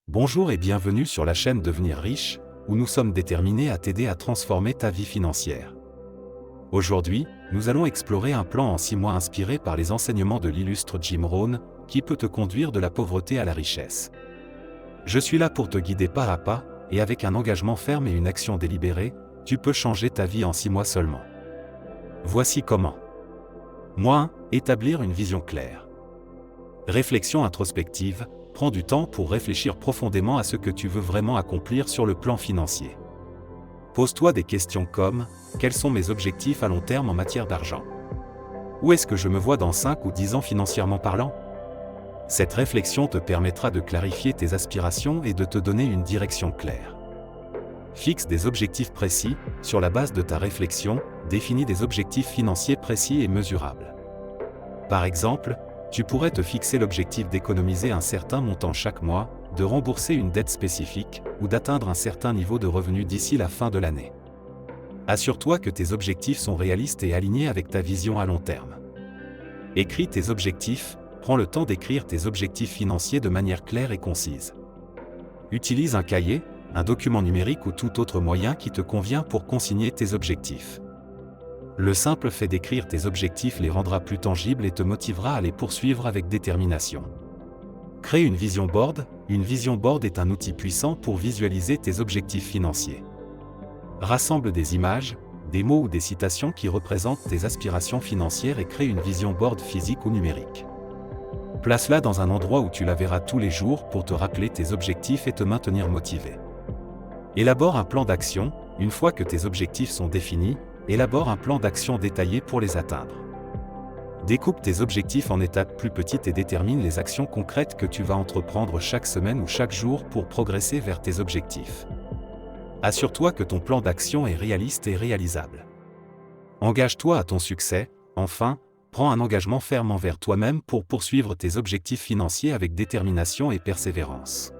Bonjour et bienvenue sur la chaîne Devenir riche, où nous sommes déterminés à t'aider à transformer ta vie financière. Aujourd'hui, nous allons explorer un plan en 6 mois inspiré par les enseignements de l'illustre Jim Rohn, qui peut te conduire de la pauvreté à la richesse. Je suis là pour te guider pas à pas, et avec un engagement ferme et une action délibérée, tu peux changer ta vie en 6 mois seulement. Voici comment. Moi 1. Établir une vision claire. Réflexion introspective. Prends du temps pour réfléchir profondément à ce que tu veux vraiment accomplir sur le plan financier. Pose-toi des questions comme « Quels sont mes objectifs à long terme en matière d'argent ? Où est-ce que je me vois dans 5 ou 10 ans financièrement parlant ?» Cette réflexion te permettra de clarifier tes aspirations et de te donner une direction claire. Fixe des objectifs précis. Sur la base de ta réflexion, définis des objectifs financiers précis et mesurables. Par exemple, tu pourrais te fixer l'objectif d'économiser un certain montant chaque mois, de rembourser une dette spécifique, ou d'atteindre un certain niveau de revenus d'ici la fin de l'année. Assure-toi que tes objectifs sont réalistes et alignés avec ta vision à long terme. Écris tes objectifs. Prends le temps d'écrire tes objectifs financiers de manière claire et concise. Utilise un cahier, un document numérique ou tout autre moyen qui te convient pour consigner tes objectifs. Le simple fait d'écrire tes objectifs les rendra plus tangibles et te motivera à les poursuivre avec détermination. Crée une vision board. Une vision board est un outil puissant pour visualiser tes objectifs financiers. Rassemble des images, des mots ou des citations qui représentent tes aspirations financières et crée une vision board physique ou numérique. Place-la dans un endroit où tu la verras tous les jours pour te rappeler tes objectifs et te maintenir motivé. Élabore un plan d'action. Une fois que tes objectifs sont définis, élabore un plan d'action détaillé pour les atteindre. Découpe tes objectifs en étapes plus petites et détermine les actions concrètes que tu vas entreprendre chaque semaine ou chaque jour pour progresser vers tes objectifs. Assure-toi que ton plan d'action est réaliste et réalisable. Engage-toi à ton succès. Enfin, prends un engagement ferme envers toi-même pour poursuivre tes objectifs financiers avec détermination et persévérance.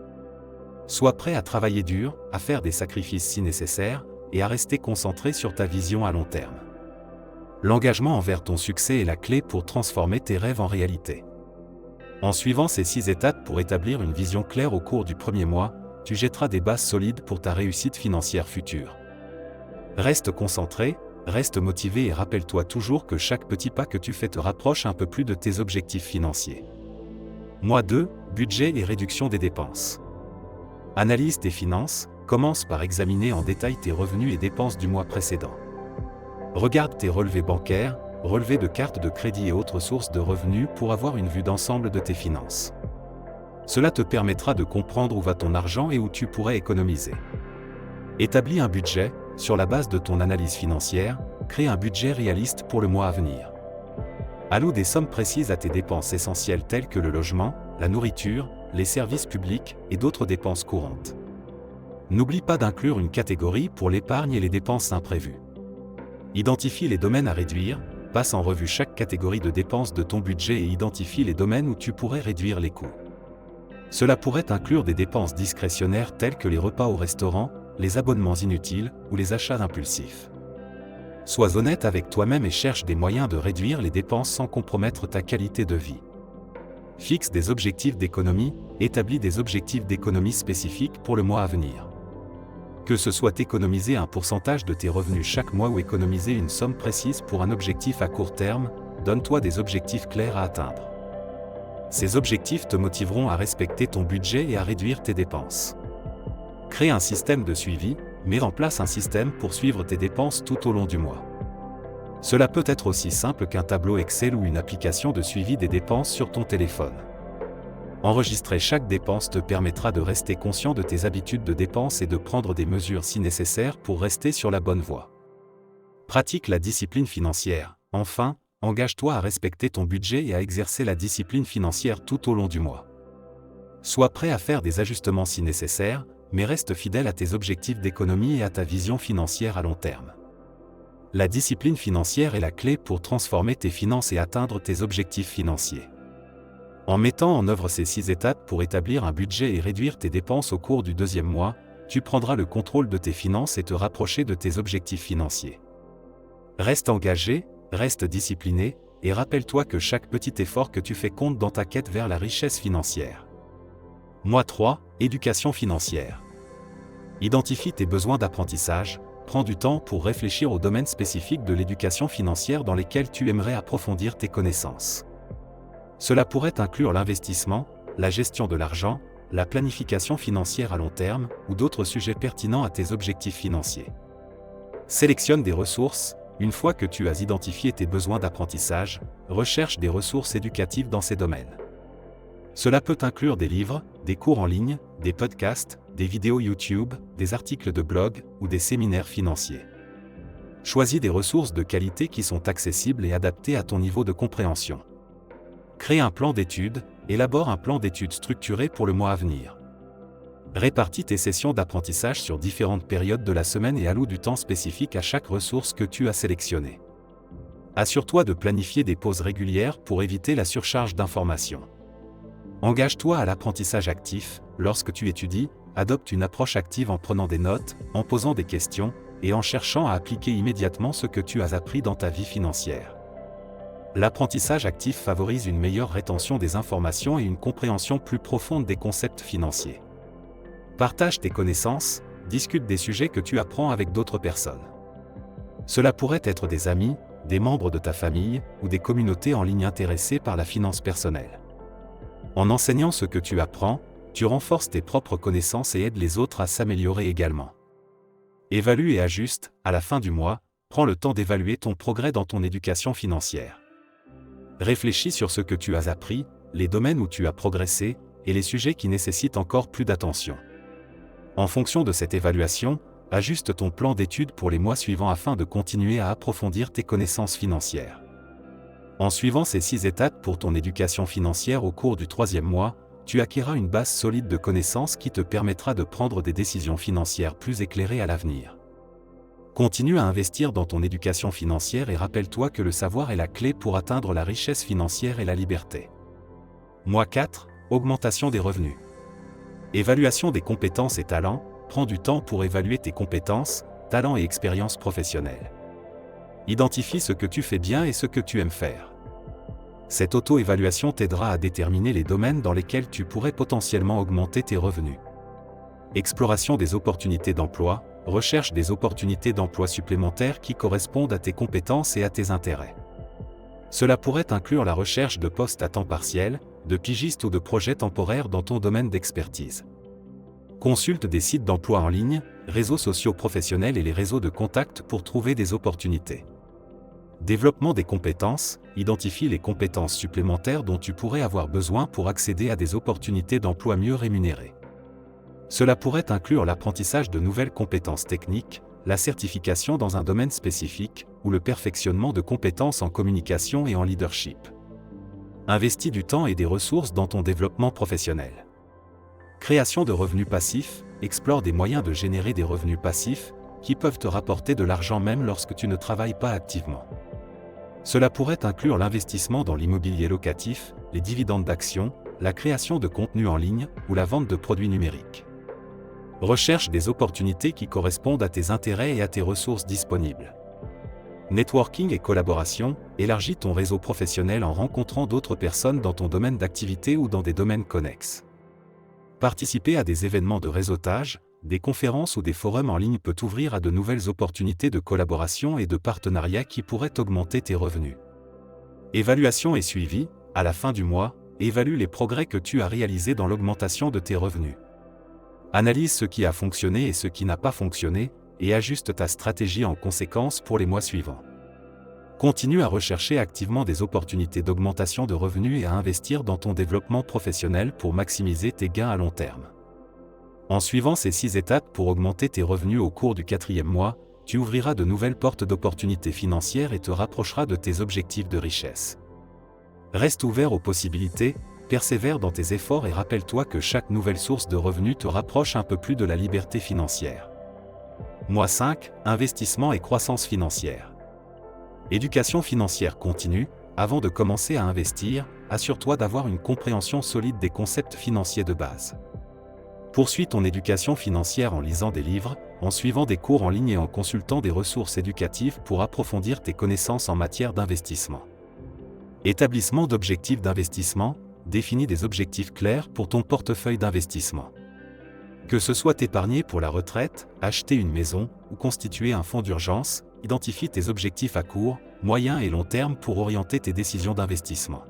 Sois prêt à travailler dur, à faire des sacrifices si nécessaire, et à rester concentré sur ta vision à long terme. L'engagement envers ton succès est la clé pour transformer tes rêves en réalité. En suivant ces 6 étapes pour établir une vision claire au cours du premier mois, tu jetteras des bases solides pour ta réussite financière future. Reste concentré, reste motivé et rappelle-toi toujours que chaque petit pas que tu fais te rapproche un peu plus de tes objectifs financiers. Mois 2. Budget et réduction des dépenses. Analyse tes finances. Commence par examiner en détail tes revenus et dépenses du mois précédent. Regarde tes relevés bancaires, relevés de cartes de crédit et autres sources de revenus pour avoir une vue d'ensemble de tes finances. Cela te permettra de comprendre où va ton argent et où tu pourrais économiser. Établis un budget. Sur la base de ton analyse financière, crée un budget réaliste pour le mois à venir. Alloue des sommes précises à tes dépenses essentielles telles que le logement, la nourriture, les services publics et d'autres dépenses courantes. N'oublie pas d'inclure une catégorie pour l'épargne et les dépenses imprévues. Identifie les domaines à réduire, passe en revue chaque catégorie de dépenses de ton budget et identifie les domaines où tu pourrais réduire les coûts. Cela pourrait inclure des dépenses discrétionnaires telles que les repas au restaurant, les abonnements inutiles ou les achats impulsifs. Sois honnête avec toi-même et cherche des moyens de réduire les dépenses sans compromettre ta qualité de vie. Fixe des objectifs d'économie, établis des objectifs d'économie spécifiques pour le mois à venir. Que ce soit économiser un pourcentage de tes revenus chaque mois ou économiser une somme précise pour un objectif à court terme, donne-toi des objectifs clairs à atteindre. Ces objectifs te motiveront à respecter ton budget et à réduire tes dépenses. Crée un système de suivi. Mets en place un système pour suivre tes dépenses tout au long du mois. Cela peut être aussi simple qu'un tableau Excel ou une application de suivi des dépenses sur ton téléphone. Enregistrer chaque dépense te permettra de rester conscient de tes habitudes de dépenses et de prendre des mesures si nécessaire pour rester sur la bonne voie. Pratique la discipline financière. Enfin, engage-toi à respecter ton budget et à exercer la discipline financière tout au long du mois. Sois prêt à faire des ajustements si nécessaire, mais reste fidèle à tes objectifs d'économie et à ta vision financière à long terme. La discipline financière est la clé pour transformer tes finances et atteindre tes objectifs financiers. En mettant en œuvre ces 6 étapes pour établir un budget et réduire tes dépenses au cours du deuxième mois, tu prendras le contrôle de tes finances et te rapprocher de tes objectifs financiers. Reste engagé, reste discipliné, et rappelle-toi que chaque petit effort que tu fais compte dans ta quête vers la richesse financière. Mois 3, éducation financière. Identifie tes besoins d'apprentissage, prends du temps pour réfléchir aux domaines spécifiques de l'éducation financière dans lesquels tu aimerais approfondir tes connaissances. Cela pourrait inclure l'investissement, la gestion de l'argent, la planification financière à long terme ou d'autres sujets pertinents à tes objectifs financiers. Sélectionne des ressources. Une fois que tu as identifié tes besoins d'apprentissage, recherche des ressources éducatives dans ces domaines. Cela peut inclure des livres, des cours en ligne, des podcasts, des vidéos YouTube, des articles de blog ou des séminaires financiers. Choisis des ressources de qualité qui sont accessibles et adaptées à ton niveau de compréhension. Crée un plan d'études, élabore un plan d'études structuré pour le mois à venir. Répartis tes sessions d'apprentissage sur différentes périodes de la semaine et alloue du temps spécifique à chaque ressource que tu as sélectionnée. Assure-toi de planifier des pauses régulières pour éviter la surcharge d'informations. Engage-toi à l'apprentissage actif. Lorsque tu étudies, adopte une approche active en prenant des notes, en posant des questions, et en cherchant à appliquer immédiatement ce que tu as appris dans ta vie financière. L'apprentissage actif favorise une meilleure rétention des informations et une compréhension plus profonde des concepts financiers. Partage tes connaissances, discute des sujets que tu apprends avec d'autres personnes. Cela pourrait être des amis, des membres de ta famille, ou des communautés en ligne intéressées par la finance personnelle. En enseignant ce que tu apprends, tu renforces tes propres connaissances et aides les autres à s'améliorer également. Évalue et ajuste. À la fin du mois, prends le temps d'évaluer ton progrès dans ton éducation financière. Réfléchis sur ce que tu as appris, les domaines où tu as progressé, et les sujets qui nécessitent encore plus d'attention. En fonction de cette évaluation, ajuste ton plan d'études pour les mois suivants afin de continuer à approfondir tes connaissances financières. En suivant ces 6 étapes pour ton éducation financière au cours du 3e mois, tu acquerras une base solide de connaissances qui te permettra de prendre des décisions financières plus éclairées à l'avenir. Continue à investir dans ton éducation financière et rappelle-toi que le savoir est la clé pour atteindre la richesse financière et la liberté. Mois 4, augmentation des revenus. Évaluation des compétences et talents. Prends du temps pour évaluer tes compétences, talents et expériences professionnelles. Identifie ce que tu fais bien et ce que tu aimes faire. Cette auto-évaluation t'aidera à déterminer les domaines dans lesquels tu pourrais potentiellement augmenter tes revenus. Exploration des opportunités d'emploi. Recherche des opportunités d'emploi supplémentaires qui correspondent à tes compétences et à tes intérêts. Cela pourrait inclure la recherche de postes à temps partiel, de pigiste ou de projets temporaires dans ton domaine d'expertise. Consulte des sites d'emploi en ligne, réseaux sociaux professionnels et les réseaux de contacts pour trouver des opportunités. Développement des compétences. Identifie les compétences supplémentaires dont tu pourrais avoir besoin pour accéder à des opportunités d'emploi mieux rémunérées. Cela pourrait inclure l'apprentissage de nouvelles compétences techniques, la certification dans un domaine spécifique, ou le perfectionnement de compétences en communication et en leadership. Investis du temps et des ressources dans ton développement professionnel. Création de revenus passifs. Explore des moyens de générer des revenus passifs, qui peuvent te rapporter de l'argent même lorsque tu ne travailles pas activement. Cela pourrait inclure l'investissement dans l'immobilier locatif, les dividendes d'actions, la création de contenu en ligne ou la vente de produits numériques. Recherche des opportunités qui correspondent à tes intérêts et à tes ressources disponibles. Networking et collaboration. Élargis ton réseau professionnel en rencontrant d'autres personnes dans ton domaine d'activité ou dans des domaines connexes. Participer à des événements de réseautage, des conférences ou des forums en ligne peut t'ouvrir à de nouvelles opportunités de collaboration et de partenariat qui pourraient augmenter tes revenus. Évaluation et suivi. À la fin du mois, évalue les progrès que tu as réalisés dans l'augmentation de tes revenus. Analyse ce qui a fonctionné et ce qui n'a pas fonctionné, et ajuste ta stratégie en conséquence pour les mois suivants. Continue à rechercher activement des opportunités d'augmentation de revenus et à investir dans ton développement professionnel pour maximiser tes gains à long terme. En suivant ces 6 étapes pour augmenter tes revenus au cours du 4e mois, tu ouvriras de nouvelles portes d'opportunités financières et te rapprocheras de tes objectifs de richesse. Reste ouvert aux possibilités, persévère dans tes efforts et rappelle-toi que chaque nouvelle source de revenus te rapproche un peu plus de la liberté financière. Mois 5, investissement et croissance financière. Éducation financière continue. Avant de commencer à investir, assure-toi d'avoir une compréhension solide des concepts financiers de base. Poursuis ton éducation financière en lisant des livres, en suivant des cours en ligne et en consultant des ressources éducatives pour approfondir tes connaissances en matière d'investissement. Établissement d'objectifs d'investissement. définis des objectifs clairs pour ton portefeuille d'investissement. Que ce soit épargner pour la retraite, acheter une maison ou constituer un fonds d'urgence, identifie tes objectifs à court, moyen et long terme pour orienter tes décisions d'investissement.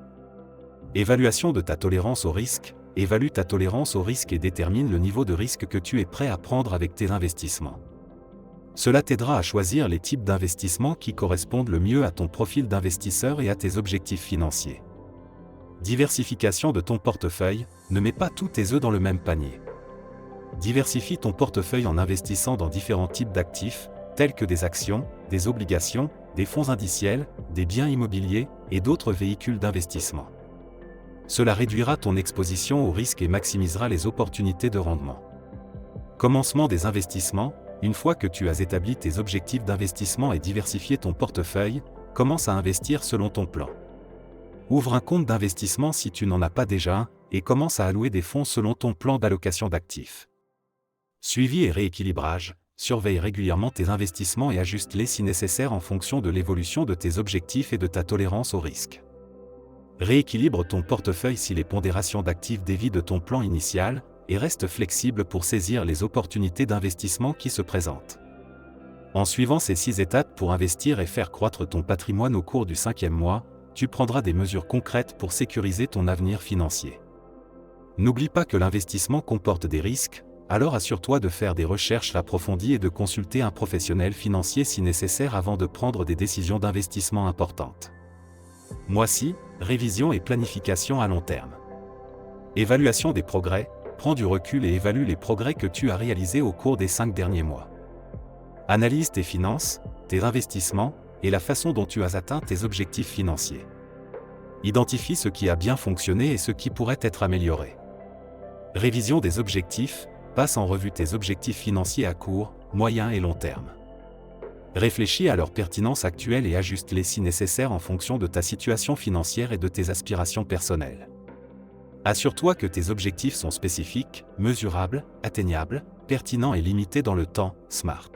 Évaluation de ta tolérance au risque. Évalue ta tolérance au risque et détermine le niveau de risque que tu es prêt à prendre avec tes investissements. Cela t'aidera à choisir les types d'investissements qui correspondent le mieux à ton profil d'investisseur et à tes objectifs financiers. Diversification de ton portefeuille. Ne mets pas tous tes œufs dans le même panier. Diversifie ton portefeuille en investissant dans différents types d'actifs, tels que des actions, des obligations, des fonds indiciels, des biens immobiliers et d'autres véhicules d'investissement. Cela réduira ton exposition au risque et maximisera les opportunités de rendement. Commencement des investissements. Une fois que tu as établi tes objectifs d'investissement et diversifié ton portefeuille, commence à investir selon ton plan. Ouvre un compte d'investissement si tu n'en as pas déjà un, et commence à allouer des fonds selon ton plan d'allocation d'actifs. Suivi et rééquilibrage. Surveille régulièrement tes investissements et ajuste-les si nécessaire en fonction de l'évolution de tes objectifs et de ta tolérance au risque. Rééquilibre ton portefeuille si les pondérations d'actifs dévient de ton plan initial, et reste flexible pour saisir les opportunités d'investissement qui se présentent. En suivant ces 6 étapes pour investir et faire croître ton patrimoine au cours du 5e mois, tu prendras des mesures concrètes pour sécuriser ton avenir financier. N'oublie pas que l'investissement comporte des risques, alors assure-toi de faire des recherches approfondies et de consulter un professionnel financier si nécessaire avant de prendre des décisions d'investissement importantes. Mois-ci, révision et planification à long terme. Évaluation des progrès. Prends du recul et évalue les progrès que tu as réalisés au cours des 5 derniers mois. Analyse tes finances, tes investissements, et la façon dont tu as atteint tes objectifs financiers. Identifie ce qui a bien fonctionné et ce qui pourrait être amélioré. Révision des objectifs. Passe en revue tes objectifs financiers à court, moyen et long terme. Réfléchis à leur pertinence actuelle et ajuste-les si nécessaire en fonction de ta situation financière et de tes aspirations personnelles. Assure-toi que tes objectifs sont spécifiques, mesurables, atteignables, pertinents et limités dans le temps, SMART.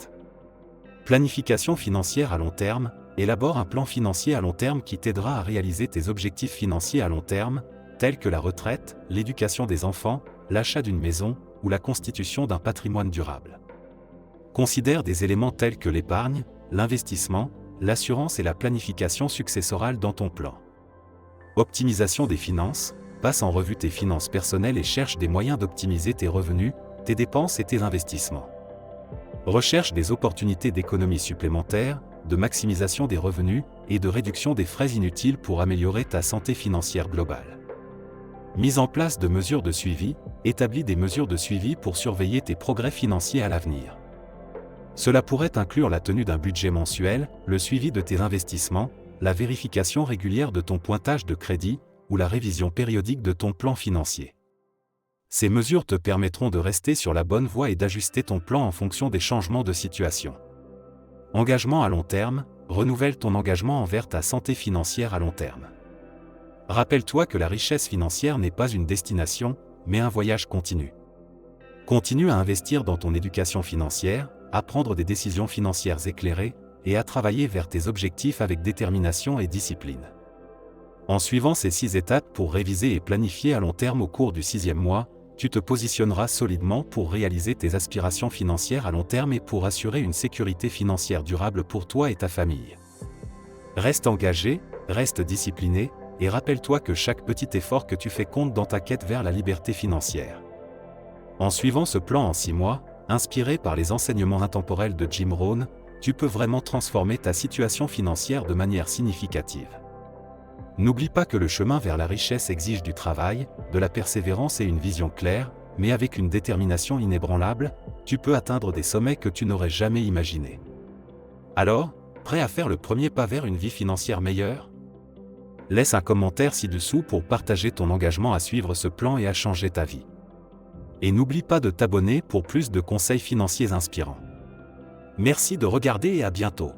Planification financière à long terme. Élabore un plan financier à long terme qui t'aidera à réaliser tes objectifs financiers à long terme, tels que la retraite, l'éducation des enfants, l'achat d'une maison ou la constitution d'un patrimoine durable. Considère des éléments tels que l'épargne, l'investissement, l'assurance et la planification successorale dans ton plan. Optimisation des finances. Passe en revue tes finances personnelles et cherche des moyens d'optimiser tes revenus, tes dépenses et tes investissements. Recherche des opportunités d'économie supplémentaires, de maximisation des revenus et de réduction des frais inutiles pour améliorer ta santé financière globale. Mise en place de mesures de suivi. Établis des mesures de suivi pour surveiller tes progrès financiers à l'avenir. Cela pourrait inclure la tenue d'un budget mensuel, le suivi de tes investissements, la vérification régulière de ton pointage de crédit, ou la révision périodique de ton plan financier. Ces mesures te permettront de rester sur la bonne voie et d'ajuster ton plan en fonction des changements de situation. Engagement à long terme. Renouvelle ton engagement envers ta santé financière à long terme. Rappelle-toi que la richesse financière n'est pas une destination, mais un voyage continu. Continue à investir dans ton éducation financière, à prendre des décisions financières éclairées, et à travailler vers tes objectifs avec détermination et discipline. En suivant ces 6 étapes pour réviser et planifier à long terme au cours du 6e mois, tu te positionneras solidement pour réaliser tes aspirations financières à long terme et pour assurer une sécurité financière durable pour toi et ta famille. Reste engagé, reste discipliné, et rappelle-toi que chaque petit effort que tu fais compte dans ta quête vers la liberté financière. En suivant ce plan en 6 mois, inspiré par les enseignements intemporels de Jim Rohn, tu peux vraiment transformer ta situation financière de manière significative. N'oublie pas que le chemin vers la richesse exige du travail, de la persévérance et une vision claire, mais avec une détermination inébranlable, tu peux atteindre des sommets que tu n'aurais jamais imaginés. Alors, prêt à faire le premier pas vers une vie financière meilleure ? Laisse un commentaire ci-dessous pour partager ton engagement à suivre ce plan et à changer ta vie. Et n'oublie pas de t'abonner pour plus de conseils financiers inspirants. Merci de regarder et à bientôt.